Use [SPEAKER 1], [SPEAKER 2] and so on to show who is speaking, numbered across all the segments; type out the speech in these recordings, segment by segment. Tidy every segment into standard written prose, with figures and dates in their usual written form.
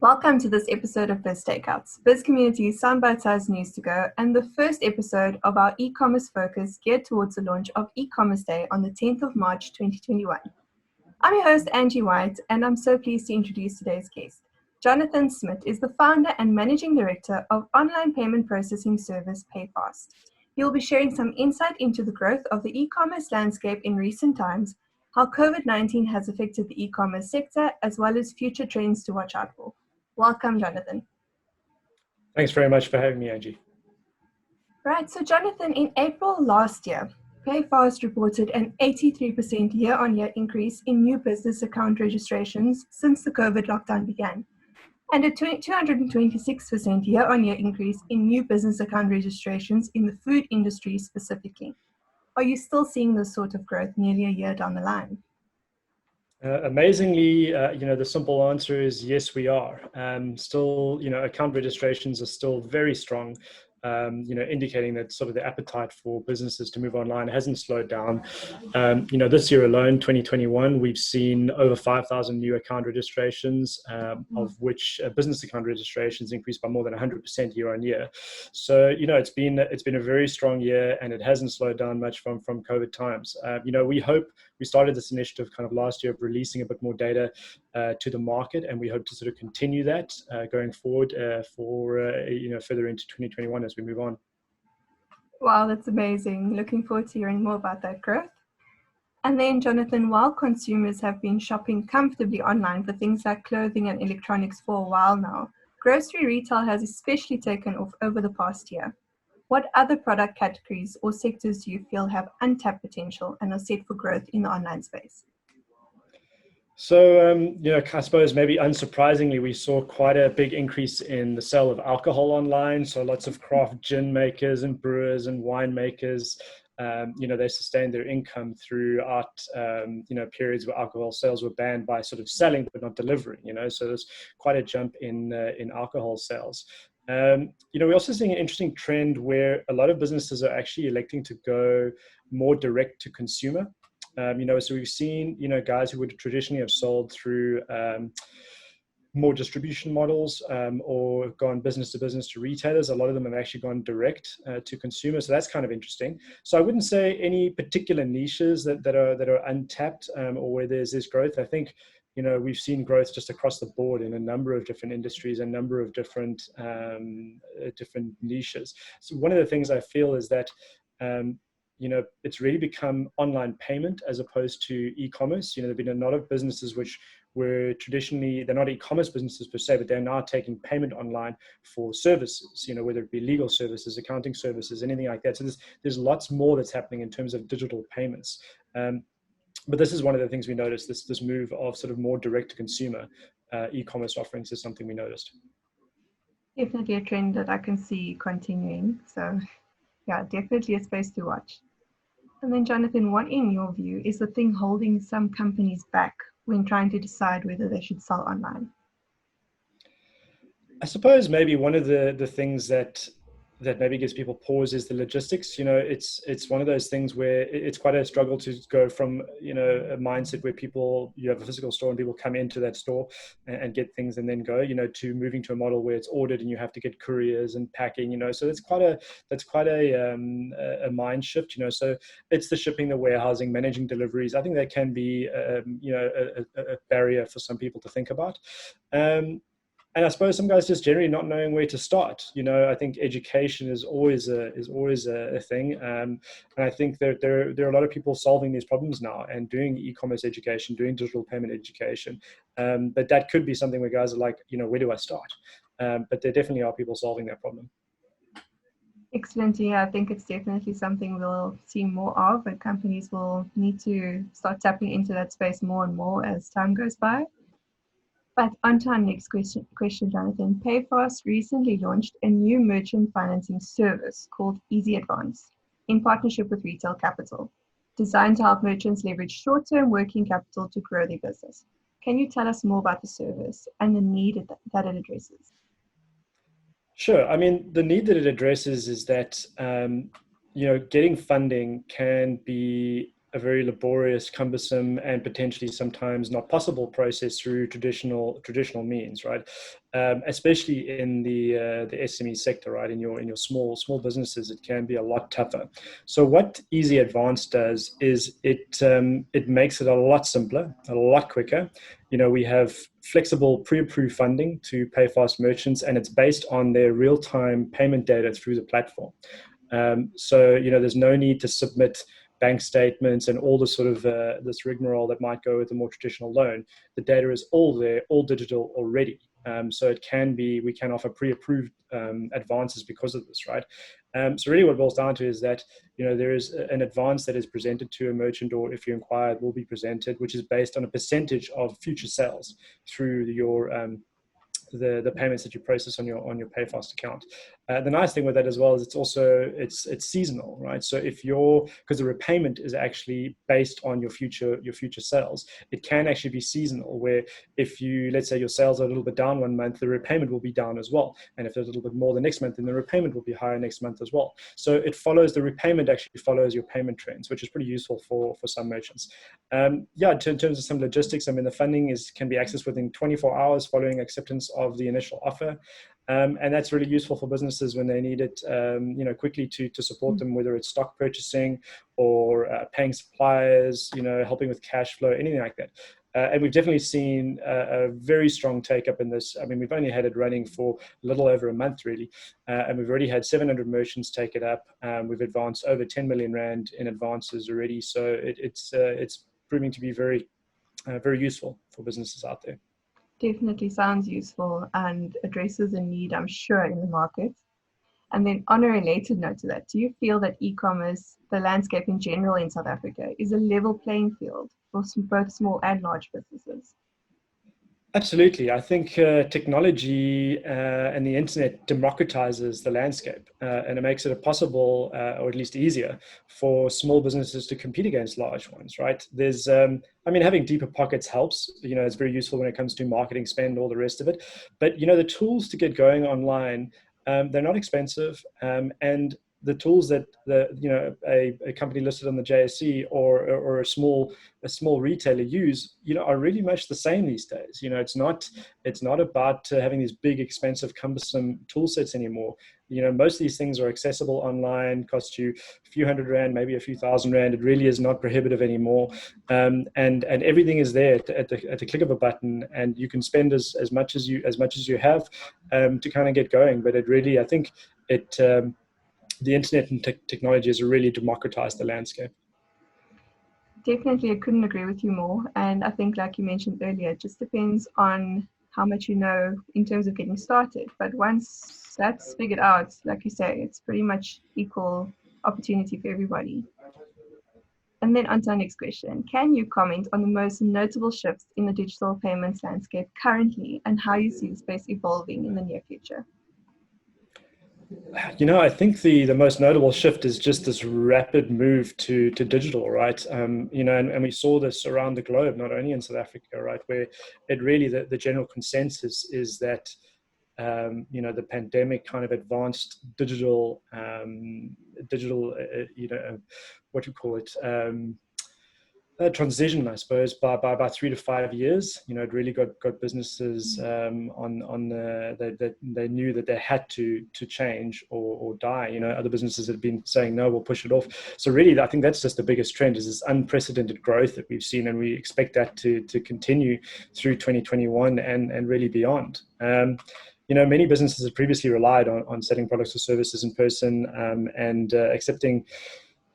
[SPEAKER 1] Welcome to this episode of Biz Takeouts, Bizcommunity's sound-bite-sized news to go, and the first episode of our e-commerce focus geared towards the launch of ECommerce Day on the 10th of March 2021. I'm your host, Angie White, and I'm so pleased to introduce today's guest. Jonathan Smit is the founder and managing director of online payment processing service PayFast. He'll be sharing some insight into the growth of the e-commerce landscape in recent times, how COVID-19 has affected the e-commerce sector, as well as future trends to watch out for. Welcome, Jonathan.
[SPEAKER 2] Thanks very much for having me, Angie.
[SPEAKER 1] Right, so Jonathan, in April last year, PayFast reported an 83% year-on-year increase in new business account registrations since the COVID lockdown began, and a 226% year-on-year increase in new business account registrations in the food industry specifically. Are you still seeing this sort of growth nearly a year down the line?
[SPEAKER 2] Amazingly, the simple answer is yes, we are. Still, account registrations are still very strong. Indicating that sort of the appetite for businesses to move online hasn't slowed down. This year alone, 2021, we've seen over 5,000 new account registrations, of which business account registrations increased by more than 100% year on year. So, it's been a very strong year, and it hasn't slowed down much from COVID times. We started this initiative kind of last year of releasing a bit more data to the market, and we hope to sort of continue that going forward further into 2021 as we move on.
[SPEAKER 1] Wow, that's amazing. Looking forward to hearing more about that growth. And then, Jonathan, while consumers have been shopping comfortably online for things like clothing and electronics for a while now, grocery retail has especially taken off over the past year. What other product categories or sectors do you feel have untapped potential and are set for growth in the online space?
[SPEAKER 2] So, I suppose maybe unsurprisingly, we saw quite a big increase in the sale of alcohol online. So lots of craft gin makers and brewers and winemakers, they sustained their income throughout, periods where alcohol sales were banned by sort of selling but not delivering, so there's quite a jump in alcohol sales. We're also seeing an interesting trend where a lot of businesses are actually electing to go more direct to consumer. So we've seen, guys who would traditionally have sold through more distribution models or gone business to business to retailers. A lot of them have actually gone direct to consumers. So that's kind of interesting. So I wouldn't say any particular niches that are untapped or where there's this growth. I think, we've seen growth just across the board in a number of different industries, a number of different niches. So one of the things I feel is that it's really become online payment as opposed to e-commerce. There have been a lot of businesses which were traditionally, they're not e-commerce businesses per se, but they're now taking payment online for services, whether it be legal services, accounting services, anything like that. So there's lots more that's happening in terms of digital payments. But this is one of the things we noticed, this move of sort of more direct to consumer e-commerce offerings is something we noticed.
[SPEAKER 1] Definitely a trend that I can see continuing. So yeah, definitely a space to watch. And then, Jonathan, what in your view is the thing holding some companies back when trying to decide whether they should sell online?
[SPEAKER 2] I suppose maybe one of the things that maybe gives people pause is the logistics. It's one of those things where it's quite a struggle to go from, a mindset where you have a physical store and people come into that store and get things and then go, to moving to a model where it's ordered and you have to get couriers and packing, so that's quite a mind shift, so it's the shipping, the warehousing, managing deliveries. I think that can be, a barrier for some people to think about. And I suppose some guys just generally not knowing where to start. I think education is always a thing. And I think there are a lot of people solving these problems now and doing e-commerce education, doing digital payment education. But that could be something where guys are like, where do I start? But there definitely are people solving that problem.
[SPEAKER 1] Excellent. Yeah, I think it's definitely something we'll see more of, and companies will need to start tapping into that space more and more as time goes by. But on to our next question, Jonathan. PayFast recently launched a new merchant financing service called Easy Advance in partnership with Retail Capital, designed to help merchants leverage short-term working capital to grow their business. Can you tell us more about the service and the need that it addresses?
[SPEAKER 2] Sure. I mean, the need that it addresses is that, getting funding can be a very laborious, cumbersome, and potentially sometimes not possible process through traditional means, right? Especially in the SME sector, right? In your small businesses, it can be a lot tougher. So what Easy Advance does is it makes it a lot simpler, a lot quicker. We have flexible pre-approved funding to PayFast merchants, and it's based on their real-time payment data through the platform. So there's no need to submit bank statements and all the sort of this rigmarole that might go with a more traditional loan. The data is all there, all digital already. So we can offer pre-approved advances because of this, right? So really what it boils down to is that, there is an advance that is presented to a merchant, or if you inquire, it will be presented, which is based on a percentage of future sales through your the payments that you process on your PayFast account. The nice thing with that as well is it's seasonal, right? So because the repayment is actually based on your future sales, it can actually be seasonal, where if let's say your sales are a little bit down one month, the repayment will be down as well. And if there's a little bit more the next month, then the repayment will be higher next month as well. So the repayment actually follows your payment trends, which is pretty useful for some merchants. In terms of some logistics, the funding can be accessed within 24 hours following acceptance of the initial offer. And that's really useful for businesses when they need it, quickly to support them, whether it's stock purchasing or paying suppliers, helping with cash flow, anything like that. And we've definitely seen a very strong take up in this. We've only had it running for a little over a month, really. And we've already had 700 merchants take it up. We've advanced over 10 million Rand in advances already. So it's proving to be very, very useful for businesses out there.
[SPEAKER 1] Definitely sounds useful and addresses a need, I'm sure, in the market. And then on a related note to that, do you feel that e-commerce, the landscape in general in South Africa, is a level playing field for both small and large businesses?
[SPEAKER 2] Absolutely. I think technology and the internet democratizes the landscape, and it makes it possible, or at least easier, for small businesses to compete against large ones, right? There's, having deeper pockets helps. It's very useful when it comes to marketing spend, all the rest of it. But, the tools to get going online, they're not expensive, and the tools that a company listed on the JSE or a small retailer use, are really much the same these days. It's not about having these big, expensive, cumbersome tool sets anymore. Most of these things are accessible online, cost you a few $100 Rand, maybe a few $1,000 Rand. It really is not prohibitive anymore. And everything is there at the click of a button, and you can spend as much as you have to kind of get going. But it really, I think the internet and technology has really democratized the landscape.
[SPEAKER 1] Definitely, I couldn't agree with you more. And I think, like you mentioned earlier, it just depends on how much you know in terms of getting started. But once that's figured out, like you say, it's pretty much equal opportunity for everybody. And then on to our next question. Can you comment on the most notable shifts in the digital payments landscape currently and how you see the space evolving in the near future?
[SPEAKER 2] I think the most notable shift is just this rapid move to digital, right? And we saw this around the globe, not only in South Africa, right, where it really the general consensus is that the pandemic kind of advanced digital, what do you call it? Transition, I suppose, by about 3 to 5 years. It really got businesses they knew that they had to change or die. Other businesses had been saying, no, we'll push it off. So really, I think that's just the biggest trend, is this unprecedented growth that we've seen, and we expect that to continue through 2021 and really beyond. Many businesses have previously relied on selling products or services in person, and accepting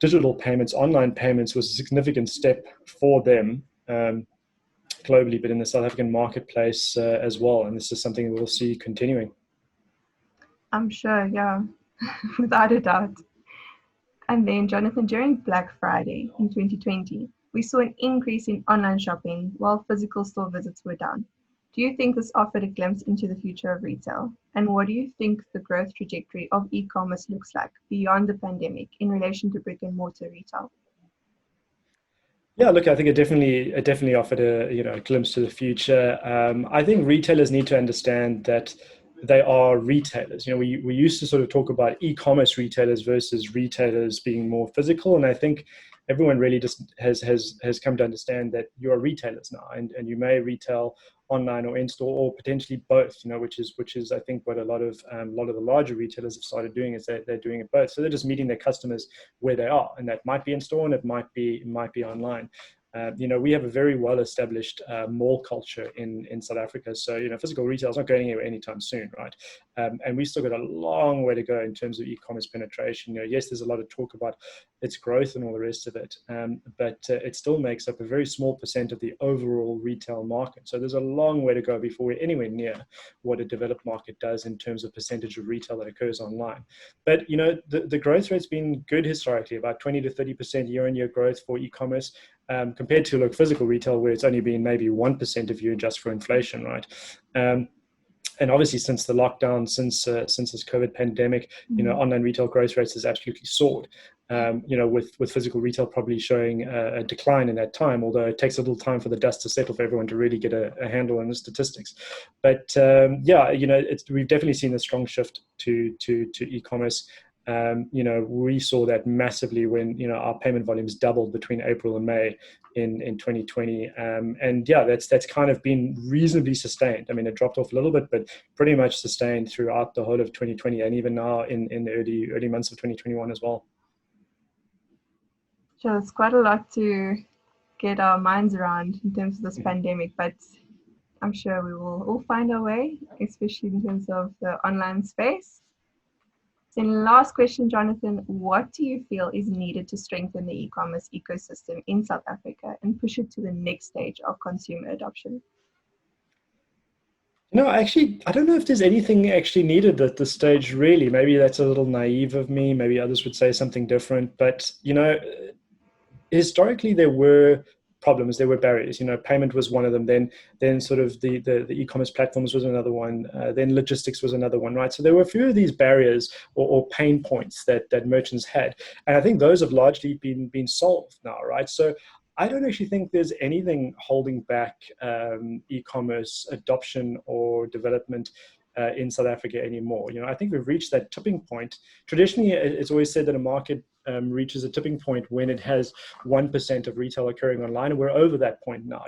[SPEAKER 2] digital payments, online payments, was a significant step for them globally, but in the South African marketplace as well. And this is something we'll see continuing.
[SPEAKER 1] I'm sure, yeah, without a doubt. And then, Jonathan, during Black Friday in 2020, we saw an increase in online shopping while physical store visits were down. Do you think this offered a glimpse into the future of retail? And what do you think the growth trajectory of e-commerce looks like beyond the pandemic in relation to brick and mortar retail?
[SPEAKER 2] Yeah, look, I think it definitely offered a glimpse to the future. I think retailers need to understand that they are retailers. We used to sort of talk about e-commerce retailers versus retailers being more physical, and I think everyone really just has come to understand that you are retailers now, and you may retail online or in store, or potentially both, which is I think what a lot of the larger retailers have started doing, is that they're doing it both. So they're just meeting their customers where they are, and that might be in store and it might be online. We have a very well-established mall culture in South Africa. So, physical retail is not going anywhere anytime soon, right? And we've still got a long way to go in terms of e-commerce penetration. Yes, there's a lot of talk about its growth and all the rest of it, but it still makes up a very small % of the overall retail market. So there's a long way to go before we're anywhere near what a developed market does in terms of percentage of retail that occurs online. But, the growth rate's been good historically, about 20 to 30% year-on-year growth for e-commerce. Compared to physical retail, where it's only been maybe 1% if you adjust for inflation, right? And obviously, since the lockdown, since this COVID pandemic, online retail growth rates has absolutely soared. With physical retail probably showing a decline in that time, although it takes a little time for the dust to settle for everyone to really get a handle on the statistics. But we've definitely seen a strong shift to e-commerce. We saw that massively when our payment volumes doubled between April and May in 2020, and that's kind of been reasonably sustained. I mean, it dropped off a little bit, but pretty much sustained throughout the whole of 2020, and even now in the early months of 2021 as well.
[SPEAKER 1] So it's quite a lot to get our minds around in terms of this pandemic, but I'm sure we will all find our way, especially in terms of the online space. Then last question, Jonathan, what do you feel is needed to strengthen the e-commerce ecosystem in South Africa and push it to the next stage of consumer adoption?
[SPEAKER 2] Actually, I don't know if there's anything actually needed at this stage, really. Maybe that's a little naive of me. Maybe others would say something different. But, historically, there were problems, there were barriers. Payment was one of them. Then sort of the e-commerce platforms was another one. Then logistics was another one, right? So there were a few of these barriers or pain points that merchants had, and I think those have largely been solved now, right? So I don't actually think there's anything holding back e-commerce adoption or development in South Africa anymore. I think we've reached that tipping point. Traditionally, it's always said that a market reaches a tipping point when it has 1% of retail occurring online, and we're over that point now.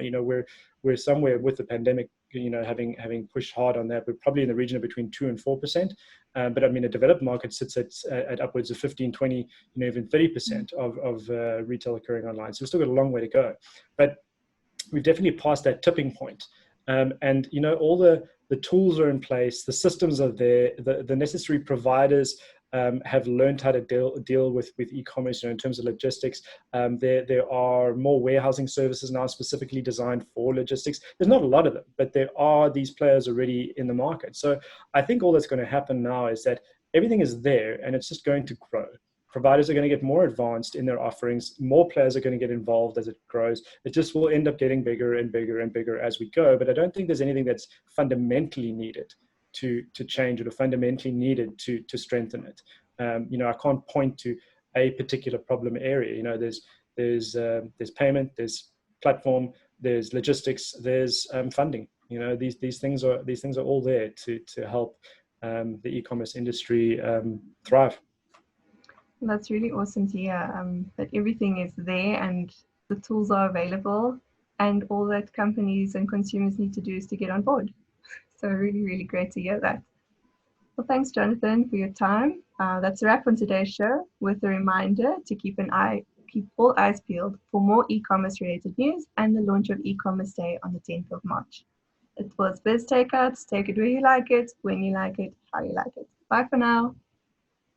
[SPEAKER 2] We're somewhere with the pandemic, having pushed hard on that. We're probably in the region of between 2 and 4%. But I mean, a developed market sits at upwards of 15, 20, even 30% of retail occurring online. So we've still got a long way to go. But we've definitely passed that tipping point. And all the tools are in place, the systems are there, the necessary providers have learned how to deal with e-commerce, in terms of logistics. There are more warehousing services now specifically designed for logistics. There's not a lot of them, but there are these players already in the market. So I think all that's going to happen now is that everything is there and it's just going to grow. Providers are going to get more advanced in their offerings. More players are going to get involved as it grows. It just will end up getting bigger and bigger and bigger as we go. But I don't think there's anything that's fundamentally needed to change it or fundamentally needed to strengthen it. I can't point to a particular problem area. There's payment, there's platform, there's logistics, there's funding. These things are all there to help the e-commerce industry thrive.
[SPEAKER 1] That's really awesome to hear, that everything is there and the tools are available, and all that companies and consumers need to do is to get on board. So really, really great to hear that. Well, thanks, Jonathan, for your time. That's a wrap on today's show, with a reminder to keep all eyes peeled for more e-commerce related news and the launch of ECommerce Day on the 10th of March. It was Biz Takeouts. Take it where you like it, when you like it, how you like it. Bye for now.